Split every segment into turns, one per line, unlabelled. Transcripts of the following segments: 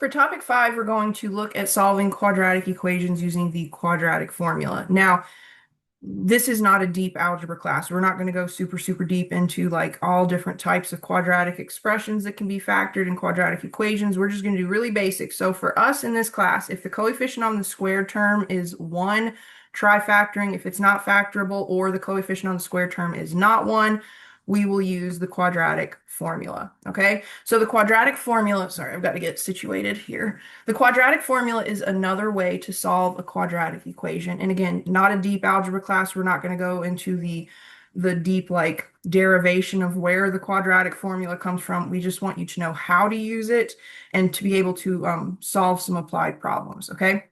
For topic 5, we're going to look at solving quadratic equations using the quadratic formula. Now, this is not a deep algebra class. We're not going to go super deep into like all different types of quadratic expressions that can be factored in quadratic equations. We're just going to do really basic. So for us in this class, if the coefficient on the squared term is 1, try factoring. If it's not factorable or the coefficient on the squared term is not 1, we will use the quadratic formula, okay? So the quadratic formula, sorry, I've got to get situated here. The quadratic formula is another way to solve a quadratic equation. And again, not a deep algebra class. We're not going to go into the deep like derivation of where the quadratic formula comes from. We just want you to know how to use it and to be able to solve some applied problems, okay?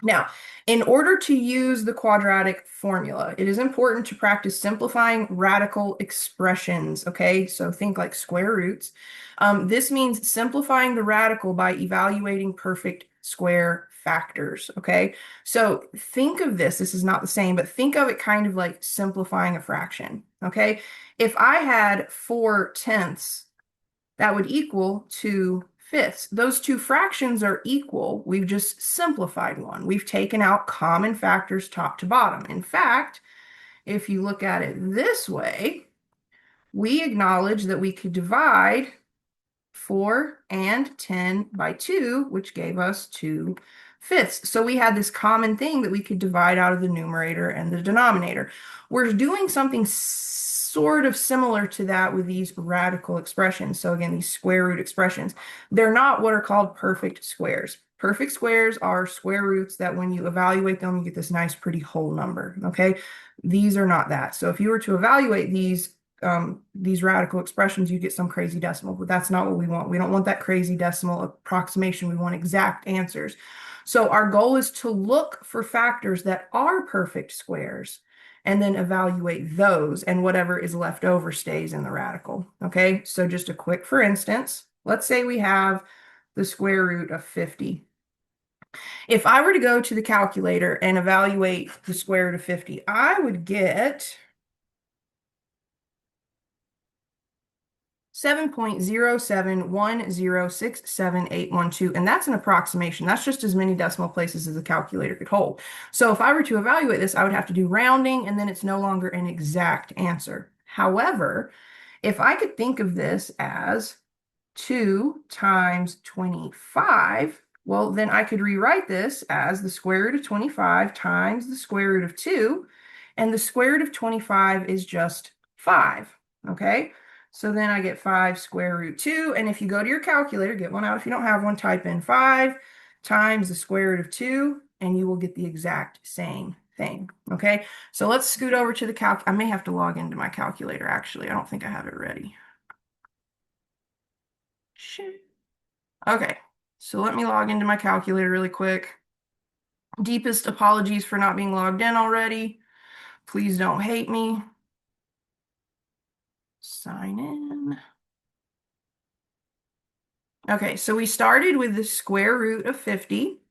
Now, in order to use the quadratic formula, it is important to practice simplifying radical expressions, okay? So think like square roots. This means simplifying the radical by evaluating perfect square factors, okay? So think of this is not the same, but think of it kind of like simplifying a fraction, okay? If I had 4/10, that would equal 2/5. Those two fractions are equal. We've just simplified one. We've taken out common factors top to bottom. In fact, if you look at it this way, we acknowledge that we could divide 4 and 10 by 2, which gave us 2/5. So we had this common thing that we could divide out of the numerator and the denominator. We're doing something sort of similar to that with these radical expressions. So again, these square root expressions, they're not what are called perfect squares. Perfect squares are square roots that when you evaluate them, you get this nice, pretty whole number, okay? These are not that. So if you were to evaluate these radical expressions, you get some crazy decimal, but that's not what we want. We don't want that crazy decimal approximation. We want exact answers. So our goal is to look for factors that are perfect squares and then evaluate those, and whatever is left over stays in the radical. Okay, so just a quick for instance, let's say we have the square root of 50. If I were to go to the calculator and evaluate the square root of 50, I would get 7.071067812, and that's an approximation. That's just as many decimal places as the calculator could hold. So if I were to evaluate this, I would have to do rounding, and then it's no longer an exact answer. However, if I could think of this as 2 times 25, well, then I could rewrite this as the square root of 25 times the square root of 2, and the square root of 25 is just 5, okay? So then I get 5 square root 2, and if you go to your calculator, get one out if you don't have one, type in 5 times the square root of 2, and you will get the exact same thing, okay? So let's scoot over to the calc. I may have to log into my calculator, actually. I don't think I have it ready. Shit. Okay, so let me log into my calculator really quick. Deepest apologies for not being logged in already. Please don't hate me. Sign in. Okay, so we started with the square root of 50.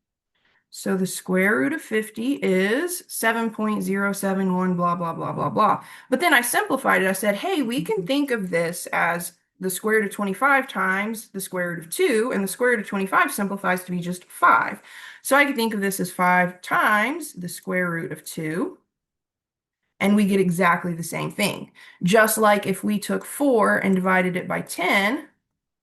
So the square root of 50 is 7.071 blah, blah, blah, blah, blah. But then I simplified it. I said, hey, we can think of this as the square root of 25 times the square root of 2, and the square root of 25 simplifies to be just 5. So I can think of this as 5 times the square root of 2, and we get exactly the same thing. Just like if we took 4 and divided it by 10,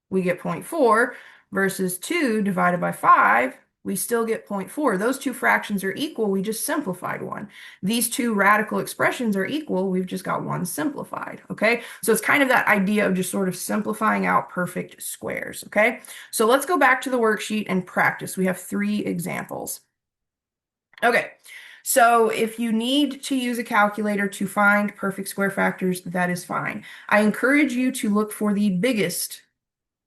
we get 0.4, versus 2 divided by 5, we still get 0.4. Those two fractions are equal. We just simplified one. These two radical expressions are equal. We've just got one simplified, okay? So it's kind of that idea of just sort of simplifying out perfect squares, okay? So let's go back to the worksheet and practice. We have 3 examples. Okay, so if you need to use a calculator to find perfect square factors, that is fine. I encourage you to look for the biggest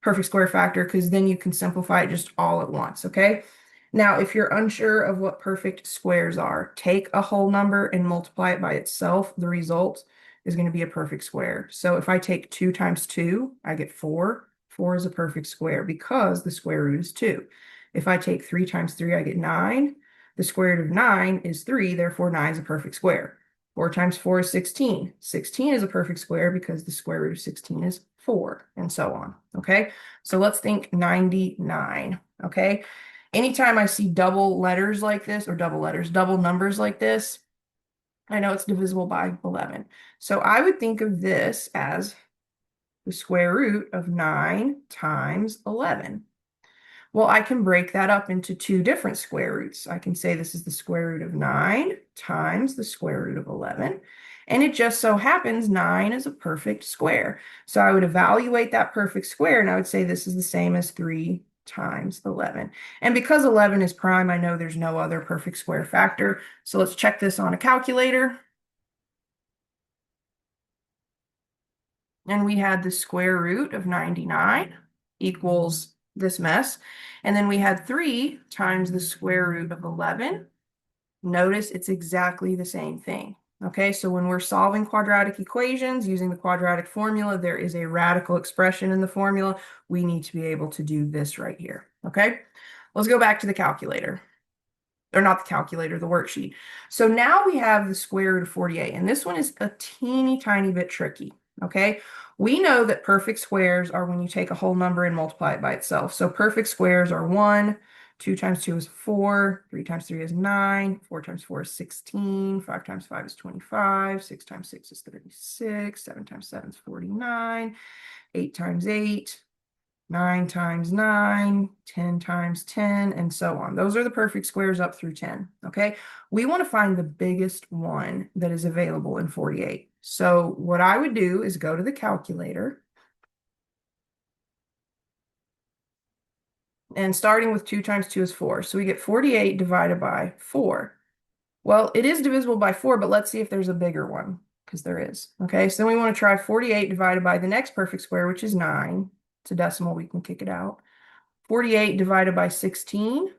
perfect square factor, because then you can simplify it just all at once, okay? Now, if you're unsure of what perfect squares are, take a whole number and multiply it by itself. The result is going to be a perfect square. So if I take 2 times 2, I get 4. 4 is a perfect square because the square root is 2. If I take 3 times 3, I get 9. The square root of 9 is 3, therefore 9 is a perfect square. 4 times 4 is 16. 16 is a perfect square because the square root of 16 is 4. 4, and so on. Okay, so let's think 99. Okay, anytime I see double letters like this, or double numbers like this, I know it's divisible by 11. So I would think of this as the square root of 9 times 11. Well, I can break that up into two different square roots. I can say this is the square root of 9 times the square root of 11. And it just so happens 9 is a perfect square. So I would evaluate that perfect square, and I would say this is the same as 3 times 11. And because 11 is prime, I know there's no other perfect square factor. So let's check this on a calculator. And we had the square root of 99 equals this mess. And then we had 3 times the square root of 11. Notice it's exactly the same thing. Okay, so when we're solving quadratic equations using the quadratic formula, there is a radical expression in the formula. We need to be able to do this right here. Okay, let's go back to the calculator. Or not the calculator, the worksheet. So now we have the square root of 48, and this one is a teeny tiny bit tricky. Okay, we know that perfect squares are when you take a whole number and multiply it by itself. So perfect squares are 1, 2 times 2 is 4, 3 times 3 is 9, 4 times 4 is 16, 5 times 5 is 25, 6 times 6 is 36, 7 times 7 is 49, 8 times 8, 9 times 9, 10 times 10, and so on. Those are the perfect squares up through 10, okay? We want to find the biggest one that is available in 48. So what I would do is go to the calculator, and starting with 2 times 2 is 4. So we get 48 divided by 4. Well, it is divisible by 4, but let's see if there's a bigger one, because there is. Okay, so then we want to try 48 divided by the next perfect square, which is 9. It's a decimal, we can kick it out. 48 divided by 16.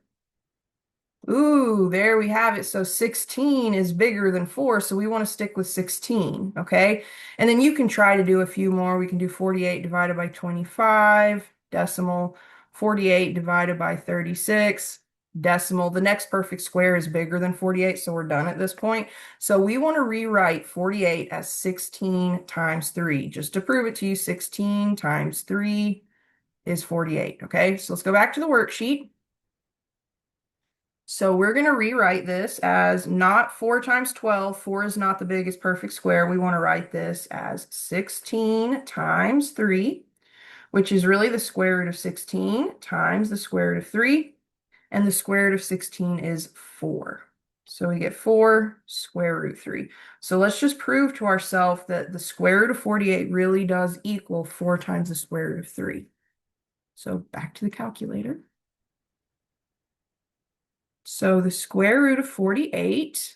Ooh, there we have it. So 16 is bigger than 4, so we want to stick with 16, okay? And then you can try to do a few more. We can do 48 divided by 25, decimal. 48 divided by 36, decimal. The next perfect square is bigger than 48, so we're done at this point. So we want to rewrite 48 as 16 times 3. Just to prove it to you, 16 times 3 is 48, okay? So let's go back to the worksheet. So we're going to rewrite this as not 4 times 12. 4 is not the biggest perfect square. We want to write this as 16 times 3, which is really the square root of 16 times the square root of 3. And the square root of 16 is 4. So we get 4 square root 3. So let's just prove to ourselves that the square root of 48 really does equal 4 times the square root of 3. So back to the calculator. So the square root of 48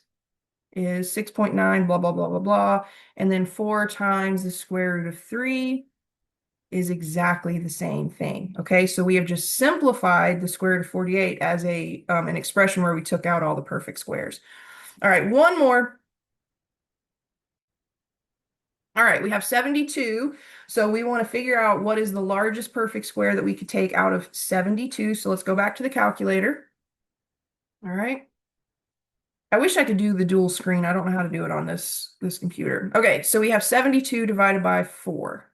is 6.9, blah, blah, blah, blah, blah. And then 4 times the square root of 3 is exactly the same thing. Okay, so we have just simplified the square root of 48 as an expression where we took out all the perfect squares. All right, one more. All right, we have 72. So we want to figure out what is the largest perfect square that we could take out of 72. So let's go back to the calculator. All right. I wish I could do the dual screen. I don't know how to do it on this computer. Okay, so we have 72 divided by 4.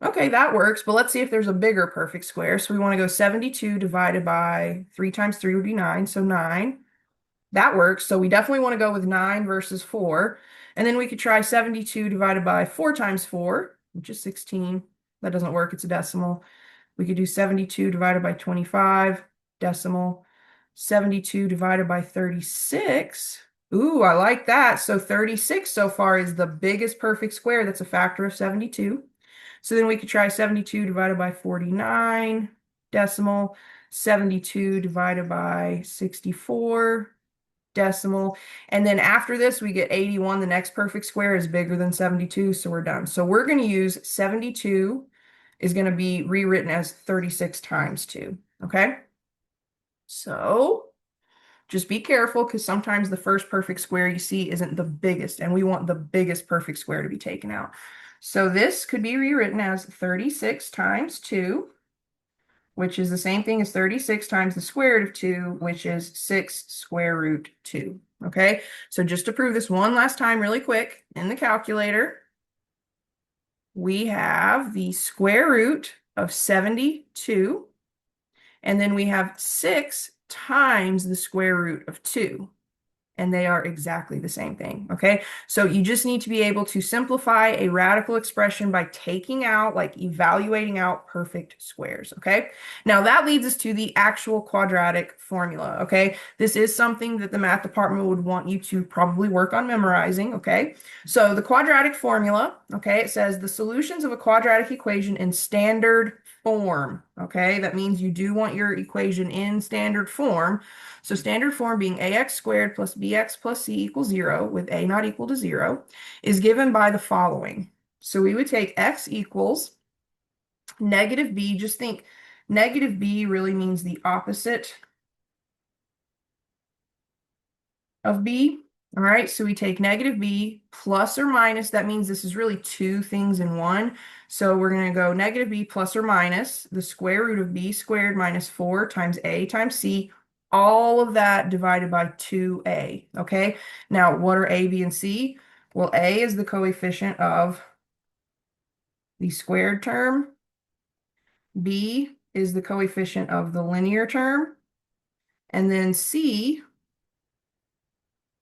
Okay, that works, but let's see if there's a bigger perfect square. So we want to go 72 divided by 3 times 3 would be 9, so 9. That works, so we definitely want to go with 9 versus 4. And then we could try 72 divided by 4 times 4, which is 16. That doesn't work, it's a decimal. We could do 72 divided by 25, decimal. 72 divided by 36. Ooh, I like that. So 36 so far is the biggest perfect square that's a factor of 72. So then we could try 72 divided by 49, decimal. 72 divided by 64, decimal. And then after this, we get 81. The next perfect square is bigger than 72, so we're done. So we're going to use 72 is going to be rewritten as 36 times 2, okay? So just be careful because sometimes the first perfect square you see isn't the biggest, and we want the biggest perfect square to be taken out. So this could be rewritten as 36 times 2, which is the same thing as 36 times the square root of 2, which is 6 square root 2. Okay, so just to prove this one last time really quick in the calculator. we have the square root of 72, and then we have 6 times the square root of 2. And they are exactly the same thing, okay? So you just need to be able to simplify a radical expression by taking out, like evaluating out perfect squares, okay? Now that leads us to the actual quadratic formula, okay? This is something that the math department would want you to probably work on memorizing, okay? So the quadratic formula, okay, it says the solutions of a quadratic equation in standard form, okay? That means you do want your equation in standard form. So standard form being ax squared plus bx plus c equals 0 with a not equal to 0 is given by the following. So we would take x equals negative b. Just think negative b really means the opposite of b. All right, so we take negative b plus or minus. That means this is really two things in one. So we're going to go negative b plus or minus the square root of b squared minus 4 times a times c. All of that divided by 2a, okay? Now, what are a, b, and c? Well, a is the coefficient of the squared term. B is the coefficient of the linear term. And then c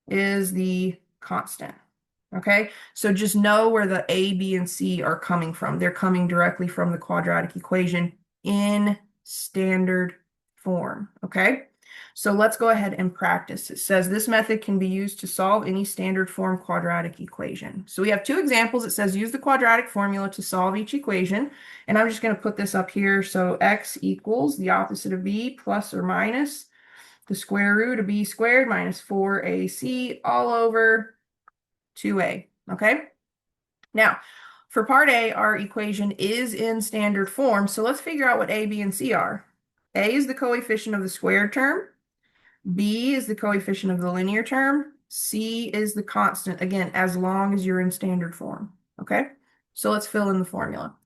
is the constant. Okay, so just know where the A, B, and C are coming from. They're coming directly from the quadratic equation in standard form. Okay, so let's go ahead and practice. It says this method can be used to solve any standard form quadratic equation. So we have two examples. It says use the quadratic formula to solve each equation. And I'm just going to put this up here. So x equals the opposite of b plus or minus the square root of b squared minus 4ac all over 2a, okay? Now, for part A, our equation is in standard form, so let's figure out what a, b, and c are. A is the coefficient of the squared term, b is the coefficient of the linear term, c is the constant, again, as long as you're in standard form, okay? So let's fill in the formula.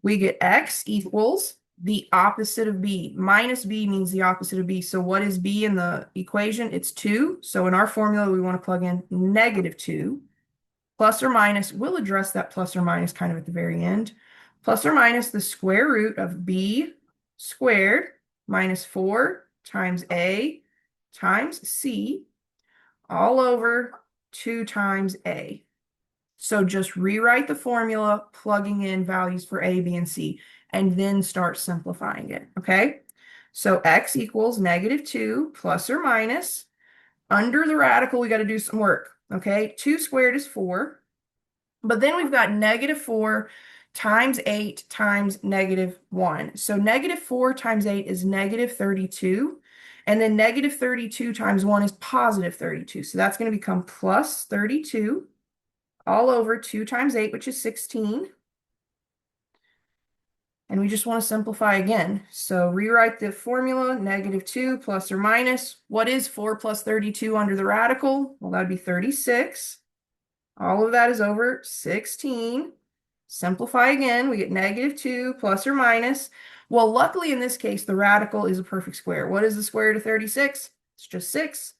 We get x equals the opposite of b. Minus b means the opposite of b. So what is b in the equation? It's 2. So in our formula, we want to plug in negative 2. Plus or minus, we'll address that plus or minus kind of at the very end. Plus or minus the square root of b squared minus 4 times a times c all over 2 times a. So just rewrite the formula, plugging in values for a, b, and c, and then start simplifying it, okay? So x equals negative 2 plus or minus. Under the radical, we got to do some work, okay? 2 squared is 4. But then we've got negative 4 times 8 times negative 1. So negative 4 times 8 is negative 32. And then negative 32 times 1 is positive 32. So that's going to become plus 32 all over 2 times 8, which is 16. And we just want to simplify again. So rewrite the formula, negative 2 plus or minus. What is 4 plus 32 under the radical? Well, that would be 36. All of that is over 16. Simplify again, we get negative 2 plus or minus. Well, luckily in this case, the radical is a perfect square. What is the square root of 36? It's just 6.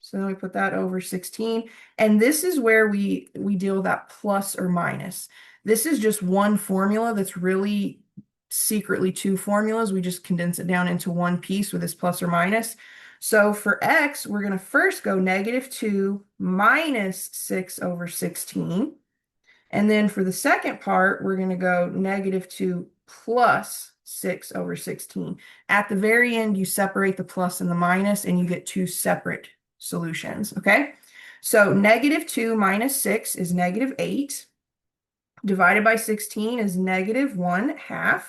So then we put that over 16. And this is where we deal with that plus or minus. This is just one formula that's really secretly two formulas. We just condense it down into one piece with this plus or minus. So for x, we're going to first go negative 2 minus 6 over 16. And then for the second part, we're going to go negative 2 plus 6 over 16. At the very end, you separate the plus and the minus, and you get two separate solutions, okay? So negative 2 minus 6 is negative 8. Divided by 16 is negative 1/2.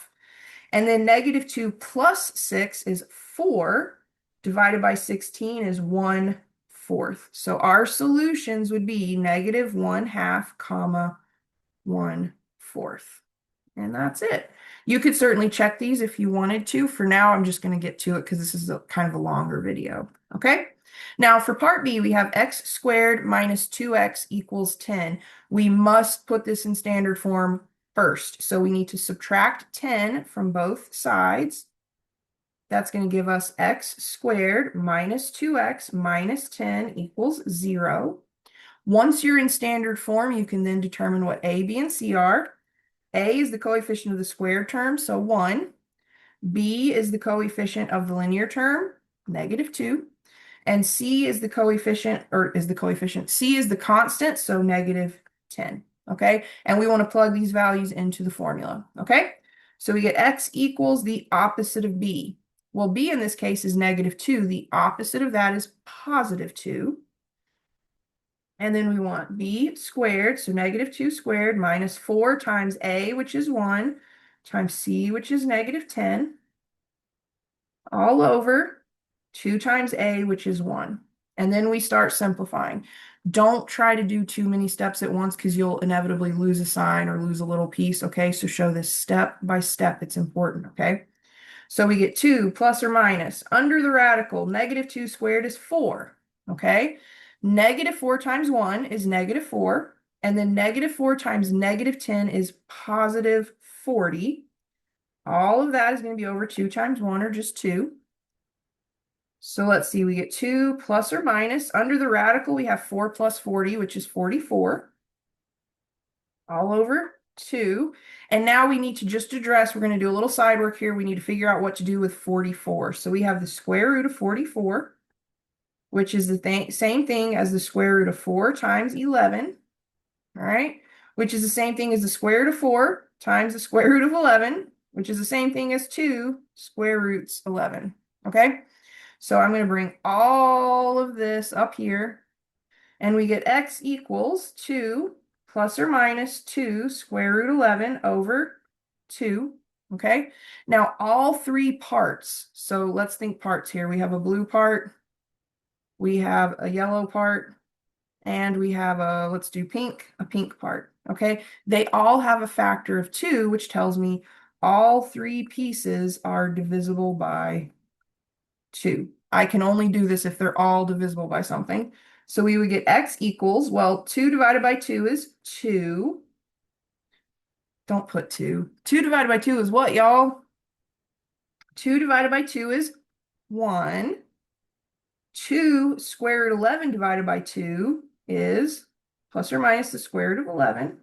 And then negative 2 plus 6 is 4. Divided by 16 is 1/4. So our solutions would be negative 1/2, comma, 1/4. And that's it. You could certainly check these if you wanted to. For now, I'm just going to get to it because this is kind of a longer video. Okay? Now for part B, we have x squared minus 2x equals 10. We must put this in standard form first. So we need to subtract 10 from both sides. That's going to give us x squared minus 2x minus 10 equals 0. Once you're in standard form, you can then determine what A, B, and C are. A is the coefficient of the squared term, so 1. B is the coefficient of the linear term, -2. And C is the coefficient, C is the constant, so -10. Okay, and we want to plug these values into the formula. Okay, so we get X equals the opposite of B. Well, B in this case is -2. The opposite of that is +2. And then we want B squared, so -2 squared minus 4 times A, which is 1, times C, which is -10, all over 2 times A, which is 1. And then we start simplifying. Don't try to do too many steps at once because you'll inevitably lose a sign or lose a little piece, okay? So show this step by step. It's important, okay? So we get 2 plus or minus. Under the radical, -2 squared is 4, okay? -4 times 1 is -4. And then -4 times -10 is +40. All of that is going to be over 2 times 1, or just 2. So let's see, we get 2 plus or minus. Under the radical, we have 4 plus 40, which is 44. All over 2. And now we need to just address, we're going to do a little side work here. We need to figure out what to do with 44. So we have the square root of 44, which is the same thing as the square root of 4 times 11. All right, which is the same thing as the square root of 4 times the square root of 11, which is the same thing as 2 square roots 11. Okay, so I'm going to bring all of this up here, and we get X equals 2 plus or minus 2 square root 11 over 2. Okay, now all 3 parts. So let's think parts here. We have a blue part, we have a yellow part, and we have let's do pink, a pink part. Okay, they all have a factor of 2, which tells me all 3 pieces are divisible by 2. I can only do this if they're all divisible by something. So we would get X equals, well, 2 divided by 2 is 2. Don't put 2. 2 divided by 2 is what, y'all? 2 divided by 2 is 1. 2 square root 11 divided by 2 is plus or minus the square root of 11.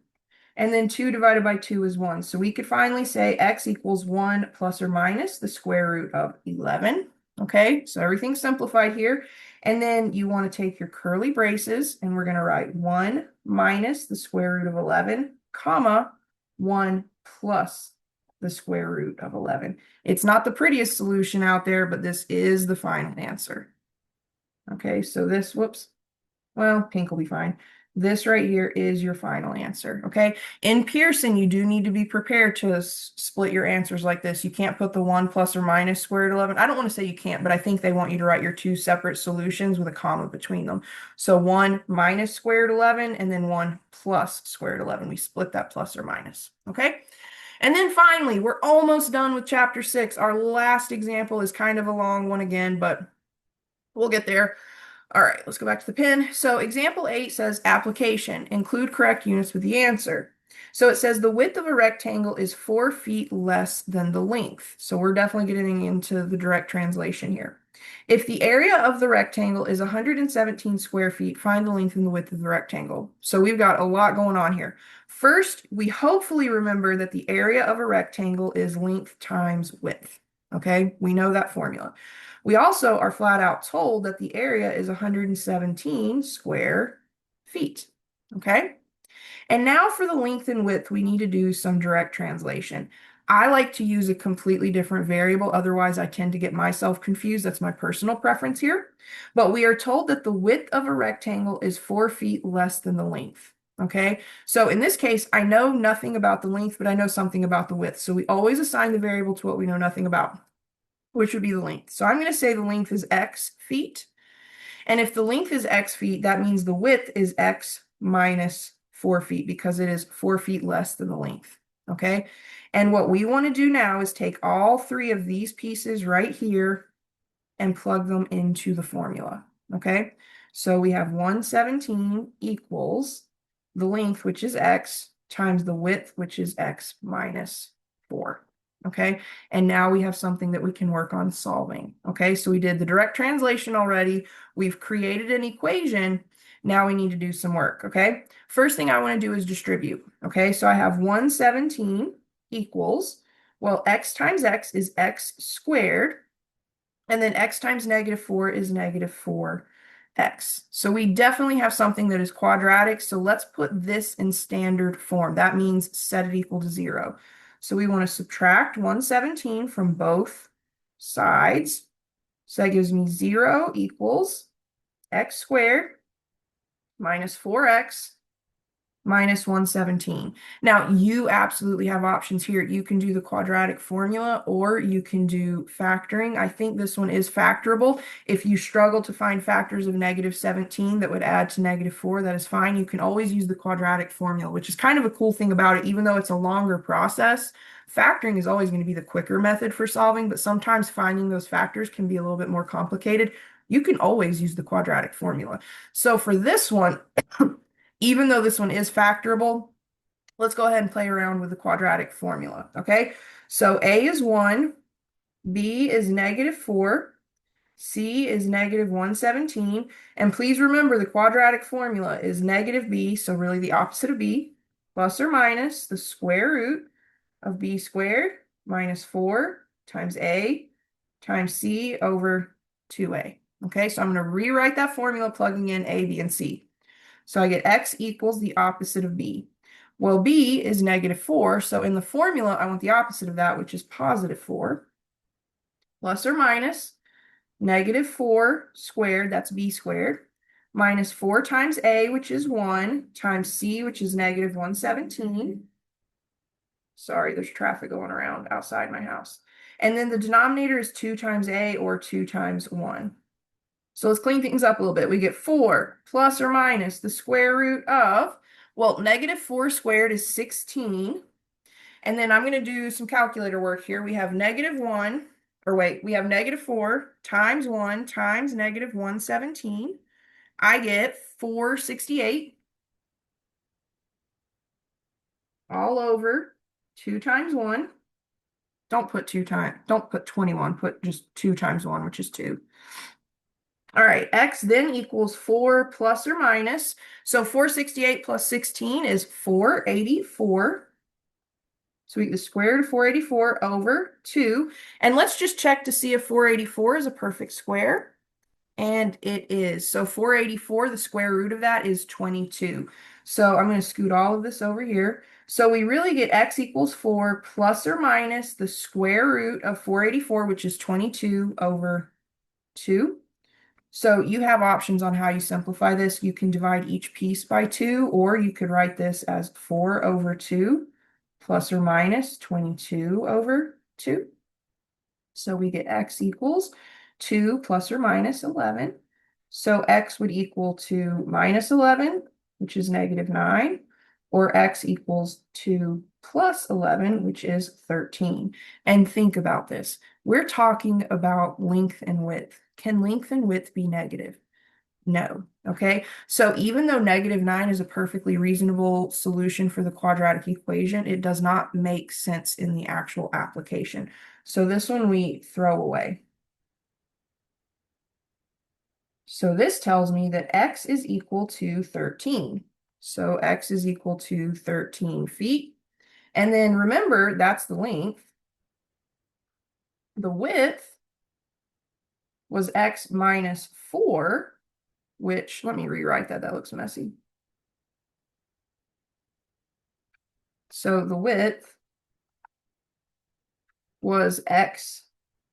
And then 2 divided by 2 is 1. So we could finally say X equals 1 plus or minus the square root of 11. Okay, so everything's simplified here. And then you want to take your curly braces, and we're going to write 1 minus the square root of 11, comma, 1 plus the square root of 11. It's not the prettiest solution out there, but this is the final answer. Okay, so this, whoops, well, pink will be fine. This right here is your final answer, okay? In Pearson, you do need to be prepared to split your answers like this. You can't put the 1 plus or minus square root 11. I don't want to say you can't, but I think they want you to write your 2 separate solutions with a comma between them. So 1 minus square root 11 and then 1 plus square root 11. We split that plus or minus, okay? And then finally, we're almost done with chapter 6. Our last example is kind of a long one again, but we'll get there. All right, let's go back to the pen. So example 8 says application, include correct units with the answer. So it says the width of a rectangle is 4 feet less than the length. So we're definitely getting into the direct translation here. If the area of the rectangle is 117 square feet, find the length and the width of the rectangle. So we've got a lot going on here. First, we hopefully remember that the area of a rectangle is length times width. Okay, we know that formula. We also are flat out told that the area is 117 square feet, okay? And now for the length and width, we need to do some direct translation. I like to use a completely different variable, otherwise I tend to get myself confused. That's my personal preference here. But we are told that the width of a rectangle is 4 feet less than the length, okay? So in this case, I know nothing about the length, but I know something about the width. So we always assign the variable to what we know nothing about, which would be the length. So I'm going to say the length is x feet. And if the length is x feet, that means the width is x minus 4 feet because it is 4 feet less than the length. Okay. And what we want to do now is take all 3 of these pieces right here and plug them into the formula. Okay. So we have 117 equals the length, which is x, times the width, which is x minus 4. Okay, and now we have something that we can work on solving. Okay, so we did the direct translation already. We've created an equation. Now we need to do some work, okay? First thing I want to do is distribute, okay? So I have 117 equals, well, x times x is x squared, and then x times -4 is -4x. So we definitely have something that is quadratic. So let's put this in standard form. That means set it equal to 0. So we want to subtract 117 from both sides. So that gives me 0 equals x squared minus 4x minus 117. Now, you absolutely have options here. You can do the quadratic formula or you can do factoring. I think this one is factorable. If you struggle to find factors of -17 that would add to -4, that is fine. You can always use the quadratic formula, which is kind of a cool thing about it. Even though it's a longer process, factoring is always going to be the quicker method for solving, but sometimes finding those factors can be a little bit more complicated. You can always use the quadratic formula. So for this one, even though this one is factorable, let's go ahead and play around with the quadratic formula, okay? So A is 1, B is -4, C is -117, and please remember the quadratic formula is -b, so really the opposite of b, plus or minus the square root of b squared minus 4 times A times C over 2A. Okay, so I'm going to rewrite that formula plugging in A, B, and C. So I get x equals the opposite of b. Well, b is -4, so in the formula, I want the opposite of that, which is +4, plus or minus -4 squared, that's b squared, minus 4 times a, which is 1, times c, which is -117. Sorry, there's traffic going around outside my house. And then the denominator is 2 times a, or 2 times 1. So let's clean things up a little bit. We get 4 plus or minus the square root of, well, -4 squared is 16. And then I'm going to do some calculator work here. We have -1, or wait, we have -4 times 1 times -117. I get 468 all over 2 times 1. Don't put 21, put just 2 times 1, which is 2. All right, x then equals 4 plus or minus. So 468 plus 16 is 484. So we get the square root of 484 over 2. And let's just check to see if 484 is a perfect square. And it is. So 484, the square root of that is 22. So I'm going to scoot all of this over here. So we really get x equals 4 plus or minus the square root of 484, which is 22 over 2. So you have options on how you simplify this. You can divide each piece by 2, or you could write this as 4 over 2 plus or minus 22 over 2. So we get x equals 2 plus or minus 11. So x would equal to -11, which is -9, or x equals 2 plus 11, which is 13. And think about this. We're talking about length and width. Can length and width be negative? No. Okay. So even though -9 is a perfectly reasonable solution for the quadratic equation, it does not make sense in the actual application. So this one we throw away. So this tells me that x is equal to 13. So x is equal to 13 feet. And then remember, that's the length. The width was x minus 4, which, let me rewrite that. That looks messy. So the width was x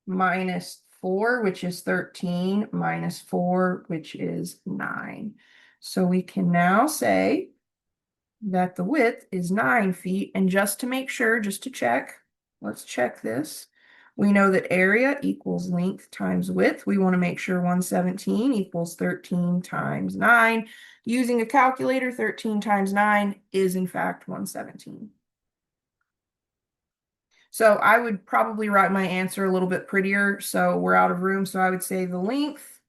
minus 4, which is 13, minus 4, which is 9. So we can now say that the width is 9 feet. And just to make sure, just to check, let's check this. We know that area equals length times width. We want to make sure 117 equals 13 times 9. Using a calculator, 13 times 9 is in fact 117. So I would probably write my answer a little bit prettier. So we're out of room. So I would say the length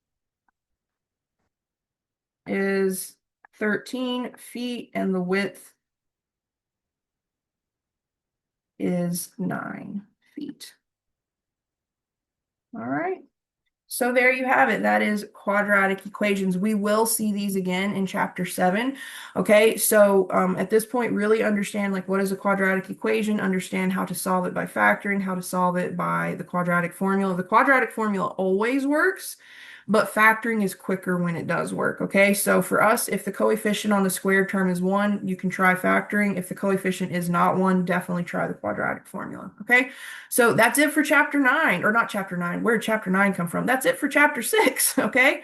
is 13 feet and the width is 9 feet. All right. So there you have it. That is quadratic equations. We will see these again in chapter 7. Okay, so at this point, really understand like what is a quadratic equation, understand how to solve it by factoring, how to solve it by the quadratic formula. The quadratic formula always works, but factoring is quicker when it does work. Okay, so for us, if the coefficient on the squared term is 1, you can try factoring. If the coefficient is not 1, definitely try the quadratic formula. Okay. So that's it for chapter 9, or not chapter 9. Where did chapter 9 come from? That's it for chapter 6, okay?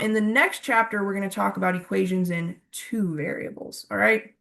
In the next chapter, we're going to talk about equations in two variables, all right?